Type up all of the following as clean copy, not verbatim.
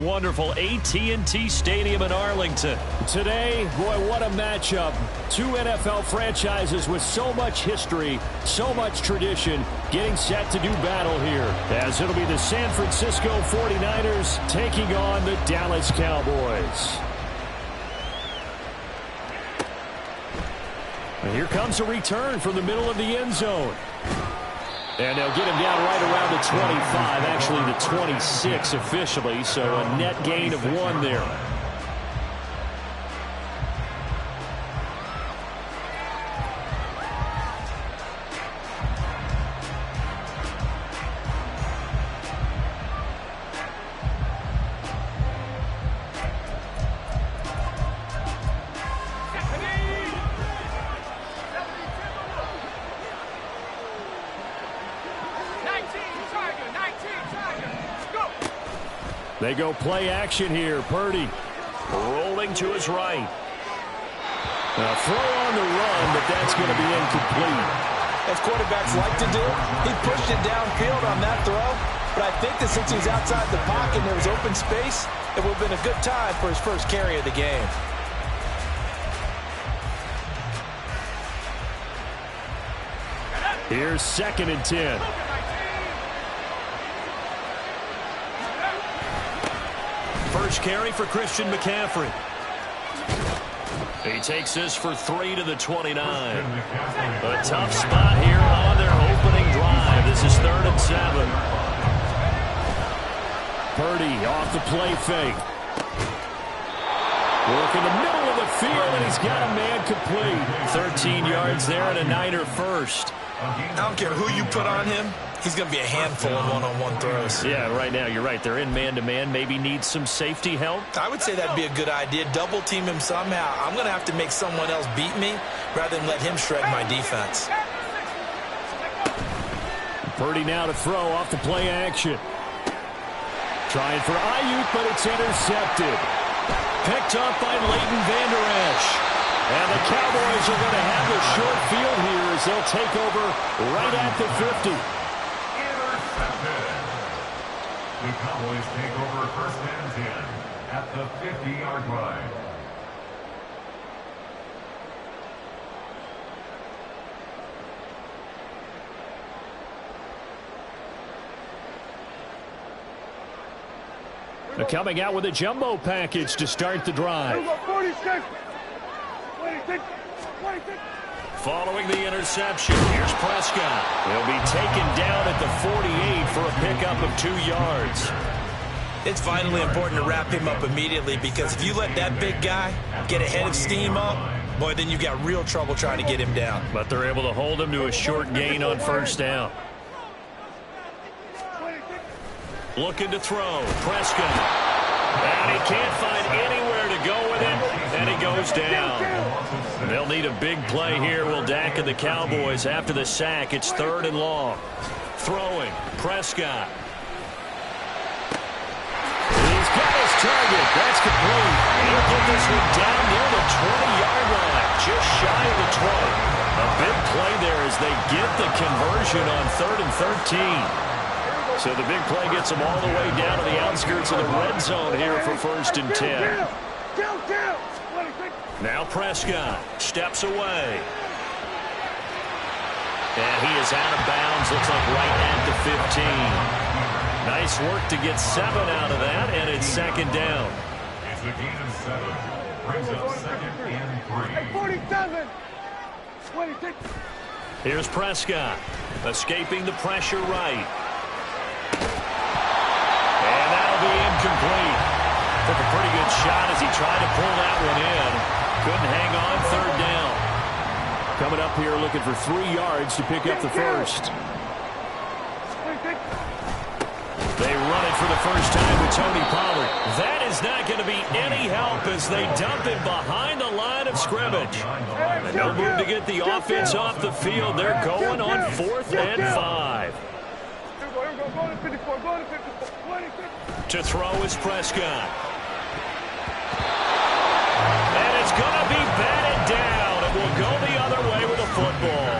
Wonderful AT&T Stadium in Arlington. Today, boy, what a matchup. Two NFL franchises with so much history, so much tradition, getting set to do battle here. As it'll be the San Francisco 49ers taking on the Dallas Cowboys. And here comes a return from the middle of the end zone. And they'll get him down right around the 25, actually the 26 officially, so a net gain of 1 there. They go play action here. Purdy rolling to his right. A throw on the run, but that's going to be incomplete. As quarterbacks like to do, he pushed it downfield on that throw. But I think that since he's outside the pocket and there was open space, it would have been a good time for his first carry of the game. Here's 2nd and 10. First carry for Christian McCaffrey. He takes this for 3 to the 29. A tough spot here on their opening drive. This is 3rd and 7. Purdy off the play fake. Work in the middle of the field, and he's got a man complete. 13 yards there and a Niner first. I don't care who you put on him. He's going to be a handful of one-on-one throws. Yeah, right now, you're right. They're in man-to-man. Maybe needs some safety help. I would say that'd be a good idea. Double team him somehow. I'm going to have to make someone else beat me rather than let him shred my defense. Purdy now to throw off the play action. Trying for Ayuk, but it's intercepted. Picked up by Leighton Vander Esch. And the Cowboys are going to have a short field here as they'll take over right at the 50. Intercepted. The Cowboys take over 1st and 10 at the 50-yard line. They're coming out with a jumbo package to start the drive. Following the interception, here's Prescott. He'll be taken down at the 48 for a pickup of 2 yards. It's vitally important to wrap him up immediately because if you let that big guy get ahead of steam up, boy, then you've got real trouble trying to get him down. But they're able to hold him to a short gain on 1st down. Looking to throw. Prescott. And he can't find anywhere to go with it, and he goes down. They'll need a big play here, will Dak and the Cowboys after the sack. It's 3rd and long. Throwing. Prescott. He's got his target. That's complete. He'll get this one down near the 20-yard line, just shy of the 20. A big play there as they get the conversion on 3rd and 13. So the big play gets them all the way down to the outskirts of the red zone here for 1st and 10. Now Prescott steps away. And he is out of bounds, looks like right at the 15. Nice work to get 7 out of that, and it's 2nd down. It's a gain of 7. Brings up 2nd and 3. Here's Prescott, escaping the pressure right. And that'll be incomplete. Took a pretty good shot as he tried to pull that one in. Couldn't hang on 3rd down. Coming up here looking for 3 yards to pick up the first. They run it for the first time with Tony Pollard. That is not going to be any help as they dump it behind the line of scrimmage. And no move to get the offense off the field. They're going on 4th and 5. To throw is Prescott. And it's going to be batted down. It will go the other way with the football.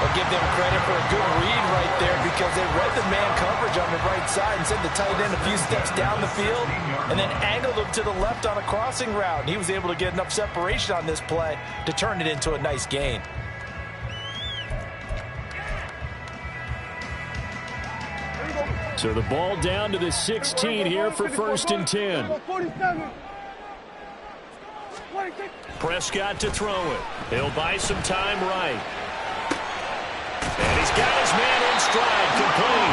Well, give them credit for a good read right there because they read the man coverage on the right side and sent the tight end a few steps down the field and then angled him to the left on a crossing route. He was able to get enough separation on this play to turn it into a nice gain. So the ball down to the 16 here for 1st and 10. 47. Prescott to throw it. He'll buy some time right. And he's got his man in stride, complete.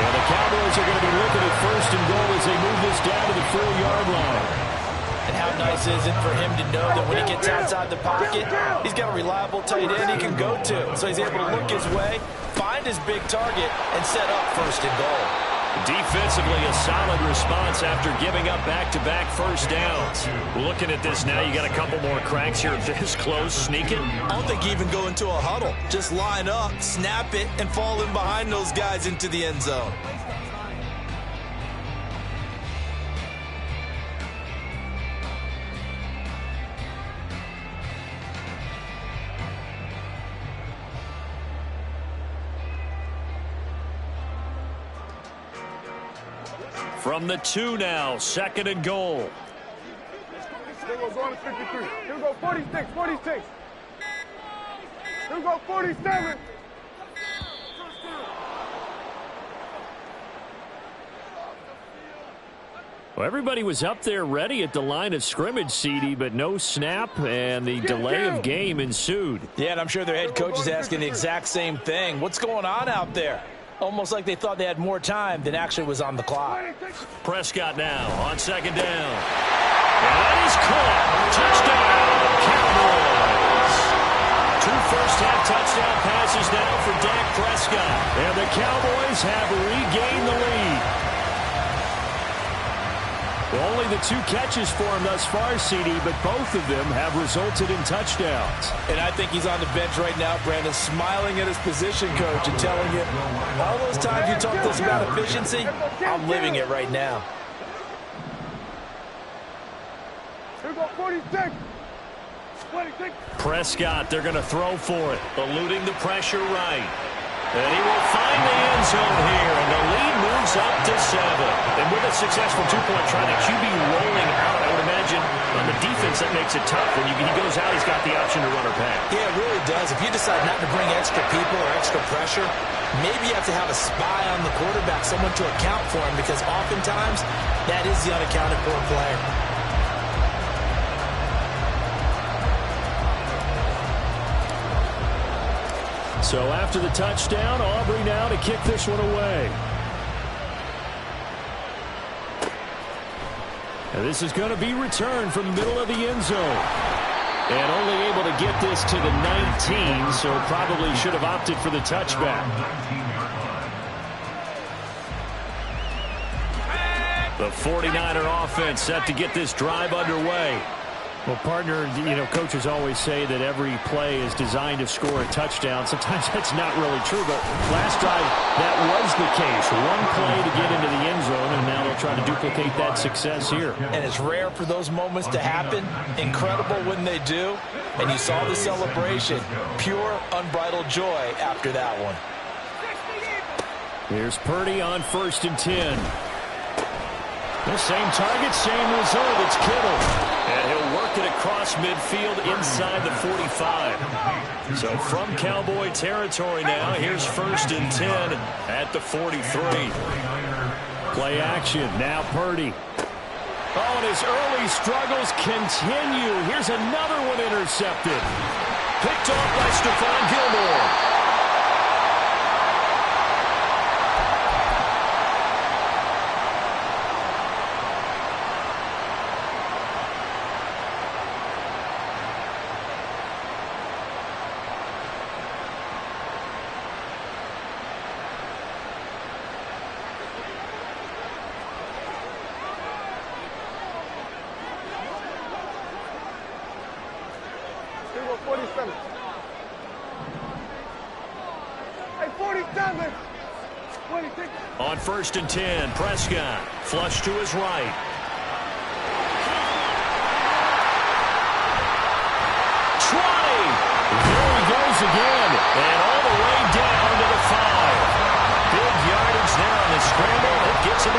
And the Cowboys are going to be looking at 1st and goal as they move this down to the 4-yard line. And how nice is it for him to know that when he gets outside the pocket, he's got a reliable tight end he can go to. So he's able to look his way, find his big target, and set up 1st and goal. Defensively, a solid response after giving up back-to-back first downs. Looking at this now, you got a couple more cracks here this close, sneaking. I don't think you even go into a huddle. Just line up, snap it, and fall in behind those guys into the end zone. From the 2 now, 2nd and goal. Here we go, going to 53. Here we go, 46, 46. Here we go, 47. Well, everybody was up there ready at the line of scrimmage, CD, but no snap, and the delay of game ensued. Yeah, and I'm sure their head coach is asking the exact same thing. What's going on out there? Almost like they thought they had more time than actually was on the clock. Prescott now on 2nd down. And that is caught. Touchdown, Cowboys. 2 first-half touchdown passes now for Dak Prescott. And the Cowboys have regained the lead. Well, only the 2 catches for him thus far, CD, but both of them have resulted in touchdowns. And I think he's on the bench right now, Brandon, smiling at his position coach and telling him, all those times you talked to us about efficiency, I'm living it right now. Here we go, 46. 26. Prescott, they're going to throw for it, eluding the pressure right. And he will find the end zone here, and the lead moves up to 7. And with a successful 2-point try, the QB rolling out, I would imagine on the defense that makes it tough. When he goes out, he's got the option to run or pass. Yeah, it really does. If you decide not to bring extra people or extra pressure, maybe you have to have a spy on the quarterback, someone to account for him, because oftentimes that is the unaccounted for player. So after the touchdown, Aubrey now to kick this one away. And this is going to be returned from the middle of the end zone. And only able to get this to the 19, so probably should have opted for the touchback. The 49er offense set to get this drive underway. Well, partner, coaches always say that every play is designed to score a touchdown. Sometimes that's not really true, but last drive, that was the case. One play to get into the end zone, and now they'll try to duplicate that success here. And it's rare for those moments to happen. Incredible when they do. And you saw the celebration. Pure, unbridled joy after that one. Here's Purdy on 1st and 10. The same target, same result. It's Kittle. And he'll work it across midfield inside the 45. So from Cowboy territory now, here's 1st and 10 at the 43. Play action. Now Purdy. Oh, and his early struggles continue. Here's another one intercepted. Picked off by Stephon Gilmore. On 1st and 10, Prescott flush to his right. Try. There he goes again. And all the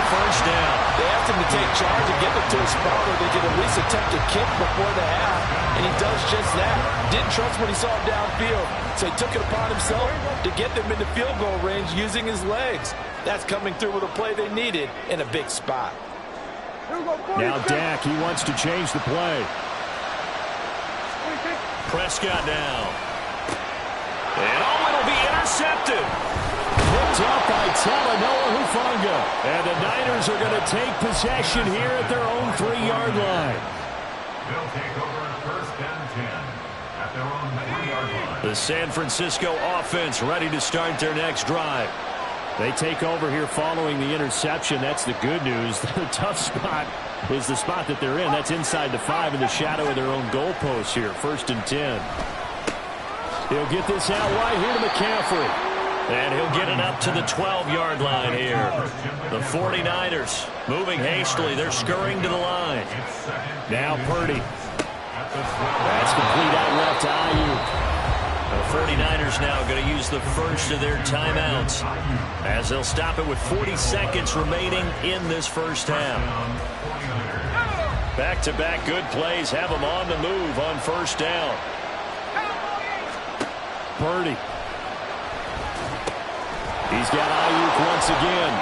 first down. They asked him to take charge and get them to a spot where they could at least attempt to kick before the half, and he does just that. Didn't trust what he saw downfield, so he took it upon himself to get them into field goal range using his legs. That's coming through with a play they needed in a big spot. Now Dak, he wants to change the play. Prescott now. And it'll be intercepted. Picked up by Talanoa Hufanga. And the Niners are going to take possession here at their own 3-yard line. They'll take over first and 10 at their own 3-yard line. The San Francisco offense ready to start their next drive. They take over here following the interception. That's the good news. The tough spot is the spot that they're in. That's inside the 5 in the shadow of their own goalpost here. First and 10. He'll get this out wide here to McCaffrey. And he'll get it up to the 12-yard line here. The 49ers moving hastily. They're scurrying to the line. Now Purdy. That's complete out left to Ayuk. The 49ers now going to use the first of their timeouts as they'll stop it with 40 seconds remaining in this first half. Back-to-back good plays have them on the move on first down. Purdy. He's got Ayuk once again.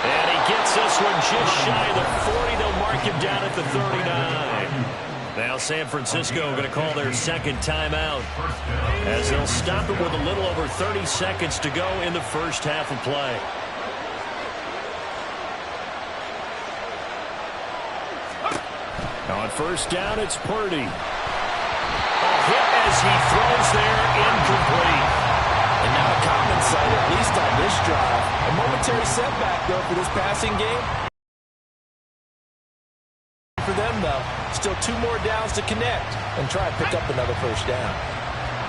And he gets this one just shy of the 40. They'll mark him down at the 39. Now San Francisco going to call their second timeout as they'll stop it with a little over 30 seconds to go in the first half of play. On first down, it's Purdy. A hit as he throws there, incomplete. And now a common sight, at least on this drive. A momentary setback, though, for this passing game. For them, though, still 2 more downs to connect and try and pick up another first down.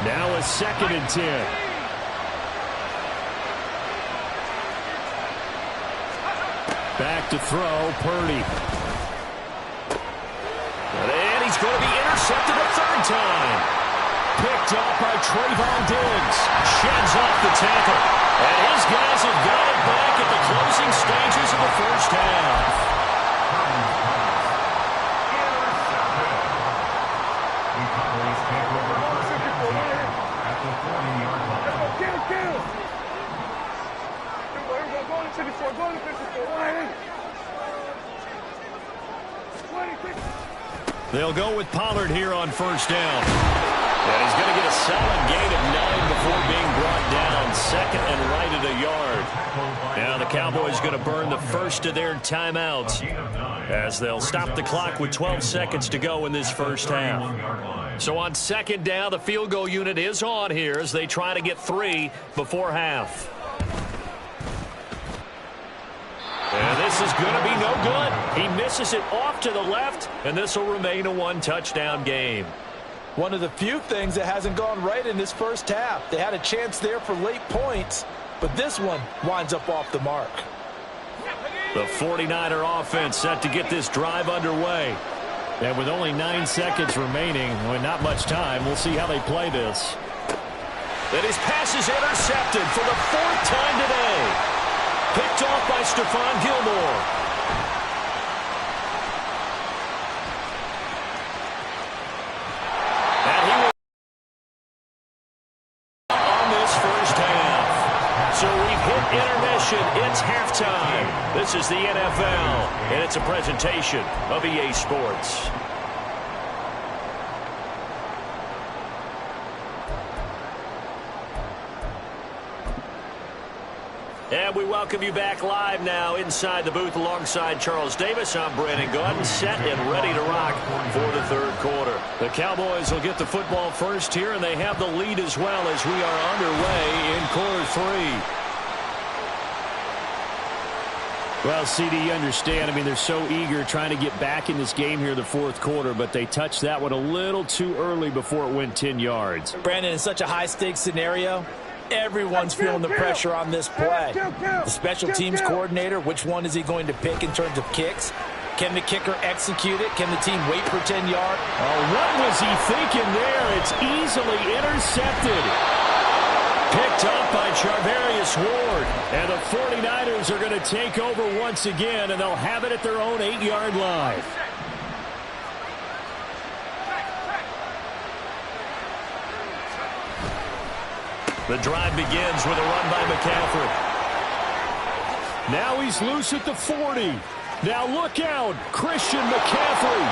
Now a second and 10. Back to throw, Purdy. And he's going to be intercepted a third time. Picked up by Trayvon Diggs. Sheds off the tackle. And his guys have got it back at the closing stages of the first half. The Cowboys take over first and 10 at the 40-yard line. Get him. Go to 54. Go to 54. They'll go with Pollard here on first down. And he's going to get a solid gain of 9 before being brought down. Second and right at a yard. Now the Cowboys going to burn the first of their timeouts as they'll stop the clock with 12 seconds to go in this first half. So on second down, the field goal unit is on here as they try to get 3 before half. And this is going to be no good. He misses it off to the left, and this will remain a 1-touchdown game. One of the few things that hasn't gone right in this first half. They had a chance there for late points, but this one winds up off the mark. The 49er offense set to get this drive underway. And with only 9 seconds remaining, well, not much time, we'll see how they play this. And his pass is intercepted for the 4th time today. Picked off by Stephon Gilmore. And he will on this first half. So we've hit intermission. It's halftime. This is the NFL, and it's a presentation of EA Sports. And we welcome you back live now inside the booth alongside Charles Davis. I'm Brandon Gaudin, set and ready to rock for the third quarter. The Cowboys will get the football first here, and they have the lead as well as we are underway in quarter 3. Well, CD, you understand. I mean, they're so eager trying to get back in this game here in the fourth quarter, but they touched that one a little too early before it went 10 yards. Brandon, in such a high-stakes scenario, everyone's feeling the pressure on this play. The special teams coordinator, which one is he going to pick in terms of kicks? Can the kicker execute it? Can the team wait for 10 yards? Oh, what was he thinking there? It's easily intercepted. Picked up by Charvarius Ward. And the 49ers are going to take over once again, and they'll have it at their own 8-yard line. The drive begins with a run by McCaffrey. Now he's loose at the 40. Now look out, Christian McCaffrey.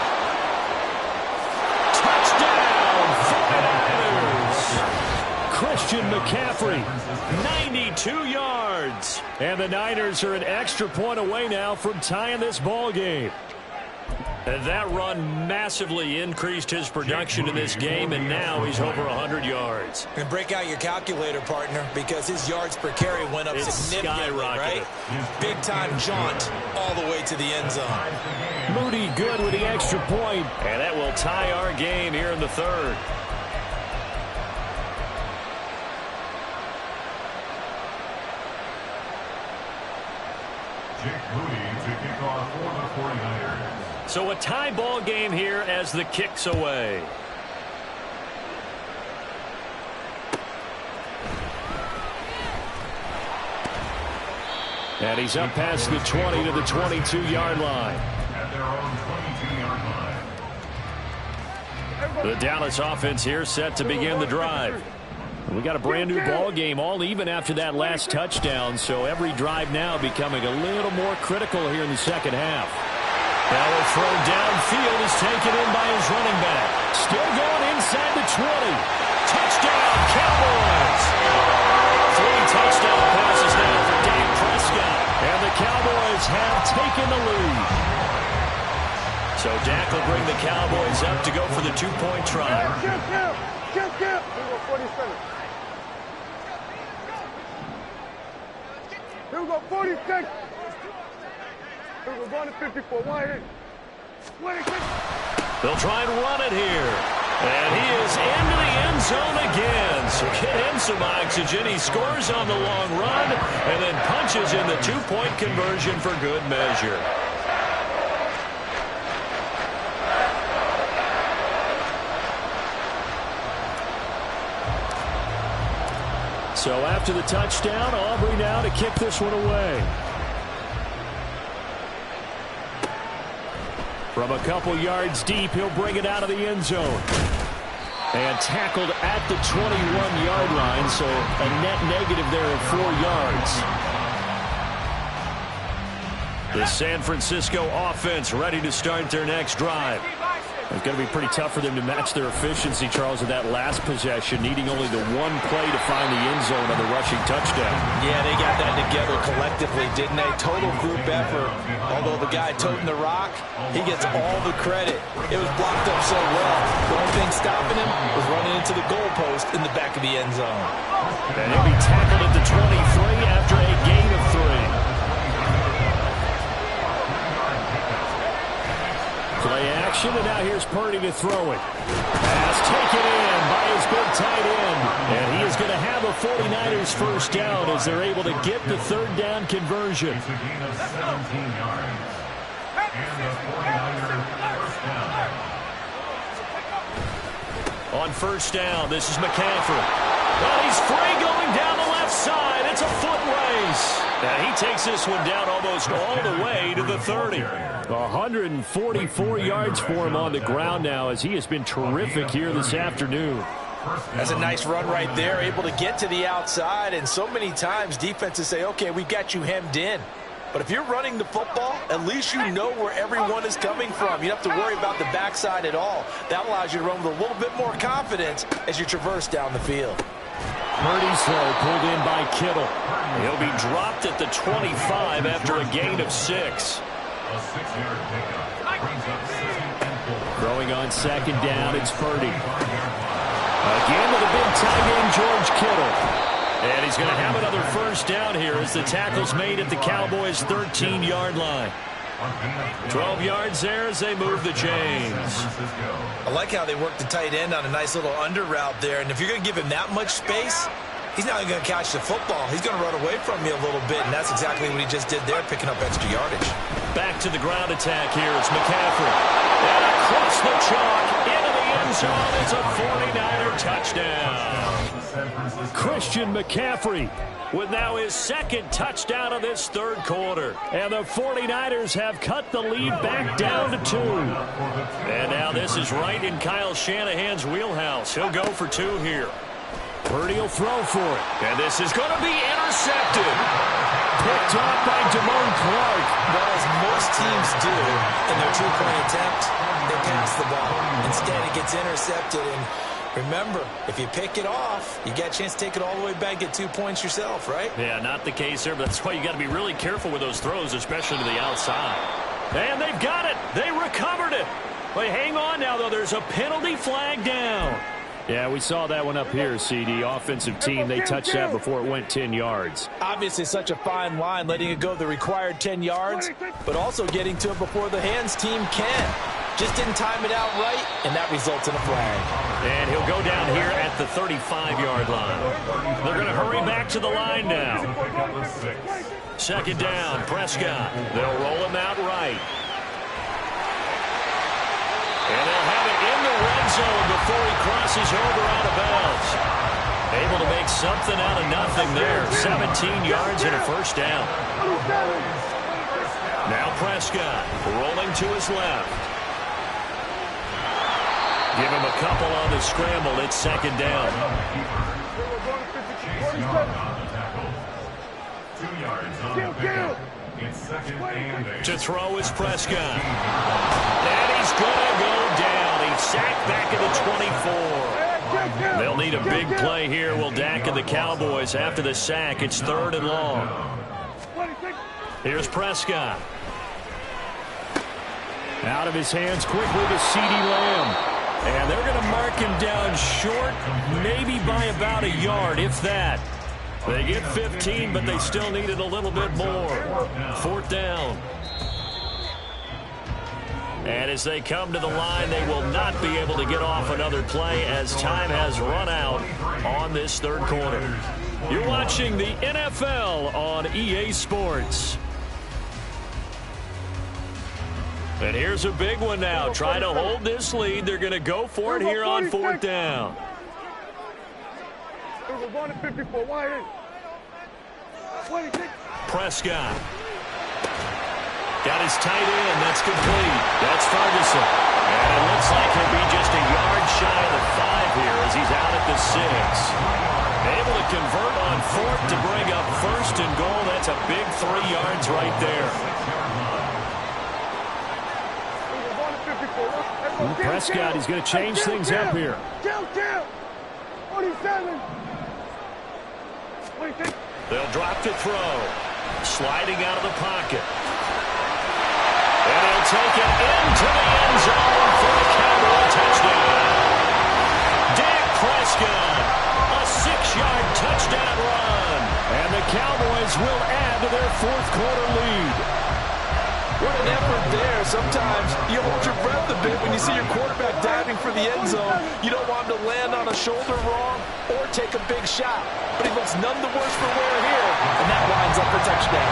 Touchdown, 49ers. Christian McCaffrey, 92 yards. And the Niners are an extra point away now from tying this ball game. And that run massively increased his production in this game, and now he's over 100 yards. And break out your calculator, partner, because his yards per carry went up significantly, right? Big-time jaunt all the way to the end zone. Moody good with the extra point. And that will tie our game here in the third. Jake Moody to kick off for the 49ers. So a tie ball game here as the kick's away. And he's up past the 20 to the 22-yard line. At their own 22-yard line. The Dallas offense here set to begin the drive. We got a brand new ball game, all even after that last touchdown, so every drive now becoming a little more critical here in the second half. Now a throw downfield is taken in by his running back. Still going inside the 20. Touchdown, Cowboys! 3 touchdown passes now for Dak Prescott. And the Cowboys have taken the lead. So Dak will bring the Cowboys up to go for the 2-point try. Kill. 47. Here we go, 46. Here we go, going to 54. One hit. They'll try and run it here. And he is into the end zone again. So get him some oxygen. He scores on the long run and then punches in the 2-point conversion for good measure. So after the touchdown, Aubrey now to kick this one away. From a couple yards deep, he'll bring it out of the end zone. And tackled at the 21-yard line, so a net negative there of 4 yards. The San Francisco offense ready to start their next drive. It's going to be pretty tough for them to match their efficiency, Charles, in that last possession, needing only the one play to find the end zone on the rushing touchdown. Yeah, they got that together collectively, didn't they? Total group effort. Although the guy toting the rock, he gets all the credit. It was blocked up so well. The only thing stopping him was running into the goalpost in the back of the end zone. And he'll be tackled at the 23 after a gain of 3. Play action, and now here's Purdy to throw it. Pass taken in by his big tight end. And he is going to have a 49ers first down as they're able to get the third down conversion. It's a gain of 17 yards. And the 49ers first down. On first down, this is McCaffrey. Well, he's free going down the left side. It's a foot race. And he takes this one down almost all the way to the 30. 144 yards for him on the ground now as he has been terrific here this afternoon. That's a nice run right there, able to get to the outside. And so many times defenses say, okay, we've got you hemmed in. But if you're running the football, at least you know where everyone is coming from. You don't have to worry about the backside at all. That allows you to run with a little bit more confidence as you traverse down the field. Purdy's throw pulled in by Kittle. He'll be dropped at the 25 after a gain of 6. A 6-yard pickup brings up 2nd and 4. Throwing on second down, it's Purdy. Again with a big tight end, George Kittle. And he's going to have another first down here as the tackle's made at the Cowboys' 13-yard line. 12 yards there as they move the chains. I like how they work the tight end on a nice little under route there. And if you're going to give him that much space, he's not going to catch the football. He's going to run away from you a little bit, and that's exactly what he just did there, picking up extra yardage. Back to the ground attack here is McCaffrey. And across the chalk into the end zone. It's a 49er touchdown. Christian McCaffrey with now his second touchdown of this third quarter. And the 49ers have cut the lead back down to 2. And now this is right in Kyle Shanahan's wheelhouse. He'll go for 2 here. Purdy will throw for it. And this is going to be intercepted. Picked off by Damone Clark. Well, as most teams do in their two-point attempt, they pass the ball. Instead, it gets intercepted. And remember, if you pick it off, you get a chance to take it all the way back, get 2 points yourself, right? Yeah, not the case there, but that's why you got to be really careful with those throws, especially to the outside. And they've got it. They recovered it. But hang on now, though. There's a penalty flag down. Yeah, we saw that one up here, CD. Offensive team, they touched that before it went 10 yards. Obviously such a fine line, letting it go the required 10 yards, but also getting to it before the hands team can. Just didn't time it out right, and that results in a flag. And he'll go down here at the 35-yard line. They're going to hurry back to the line now. Second down, Prescott. They'll roll him out right. And they'll have it in the red zone before he crosses over out of bounds. Able to make something out of nothing there. 17 yards and a first down. Now Prescott rolling to his left. Give him a couple on the scramble. It's second down. 2 yards on the pickup. It's second and 8. To throw is Prescott. And he's going to go down. He's sacked back at the 24. They'll need a big play here. Will Dak and the Cowboys after the sack. It's third and long. Here's Prescott. Out of his hands quickly to CeeDee Lamb. And they're going to mark him down short, maybe by about a yard, if that. They get 15, but they still needed a little bit more. Fourth down. And as they come to the line, they will not be able to get off another play as time has run out on this third quarter. You're watching the NFL on EA Sports. And here's a big one now. Trying to hold this lead. They're going to go for it here on fourth down. Prescott. Got his tight end. That's complete. That's Ferguson. And it looks like he'll be just a yard shy of the 5 here as he's out at the 6. Able to convert on fourth to bring up first and goal. That's a big 3 yards right there. Prescott, he's going to change things up here. 47. They'll drop to throw. Sliding out of the pocket. And he'll take it into the end zone for a Cowboy touchdown. Dak Prescott, a 6-yard touchdown run. And the Cowboys will add to their fourth quarter lead. What an effort there. Sometimes you hold your breath a bit when you see your quarterback diving for the end zone. You don't want him to land on a shoulder wrong or take a big shot. But he looks none the worse for wear here, and that lines up for touchdown.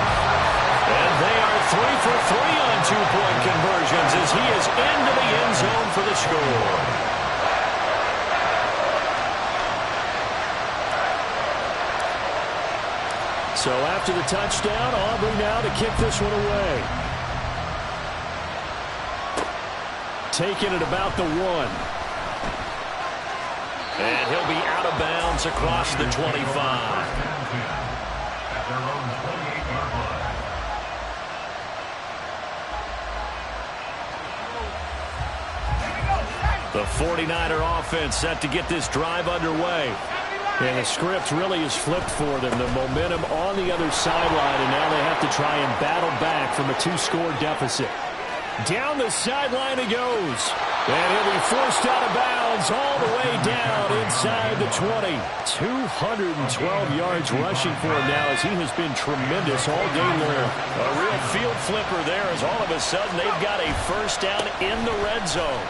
And they are 3 for 3 on 2-point conversions as he is into the end zone for the score. So after the touchdown, Aubrey now to kick this one away. Taking it about the 1. And he'll be out of bounds across the 25. The 49er offense set to get this drive underway. And the script really is flipped for them. The momentum on the other sideline, and now they have to try and battle back from a 2-score deficit. Down the sideline he goes. And he'll be forced out of bounds all the way down inside the 20. 212 yards rushing for him now as he has been tremendous all day long. A real field flipper there as all of a sudden they've got a first down in the red zone.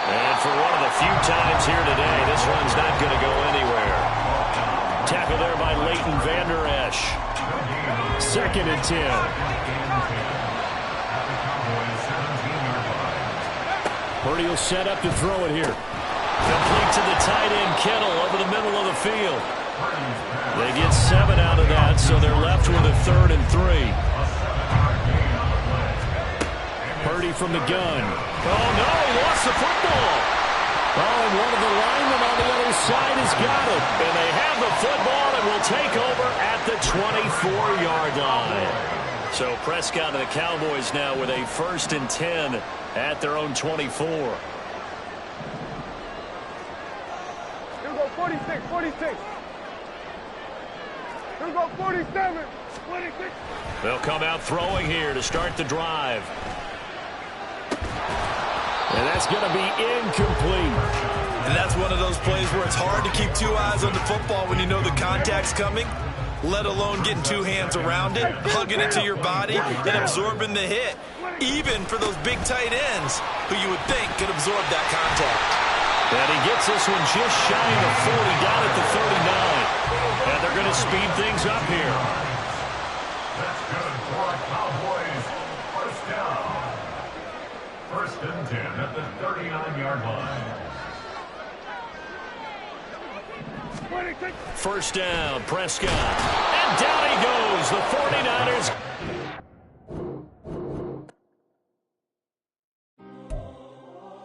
And for one of the few times here today, this one's not going to go anywhere. Tackle there by Leighton Vander Esch. Second and 10. Purdy will set up to throw it here. Complete to the tight end, Kittle, over the middle of the field. They get 7 out of that, so they're left with a 3rd and 3. Purdy from the gun. Oh, no, he lost the football. Oh, and one of the linemen on the other side has got it. And they have the football and will take over at the 24-yard line. So Prescott and the Cowboys now with a 1st and 10 at their own 24. He'll go 46, 46. He'll go 47, 26. They'll come out throwing here to start the drive. And that's going to be incomplete. And that's one of those plays where it's hard to keep 2 eyes on the football when you know the contact's coming, let alone getting 2 hands around it, hugging it to your body, and absorbing the hit, even for those big tight ends who you would think could absorb that contact. And he gets this one just shy of 40, down at the 39. And they're going to speed things up here. That's good for a Cowboys first down. 1st and 10 at the 39-yard line. 26. 1st down, Prescott. And down he goes. The 49ers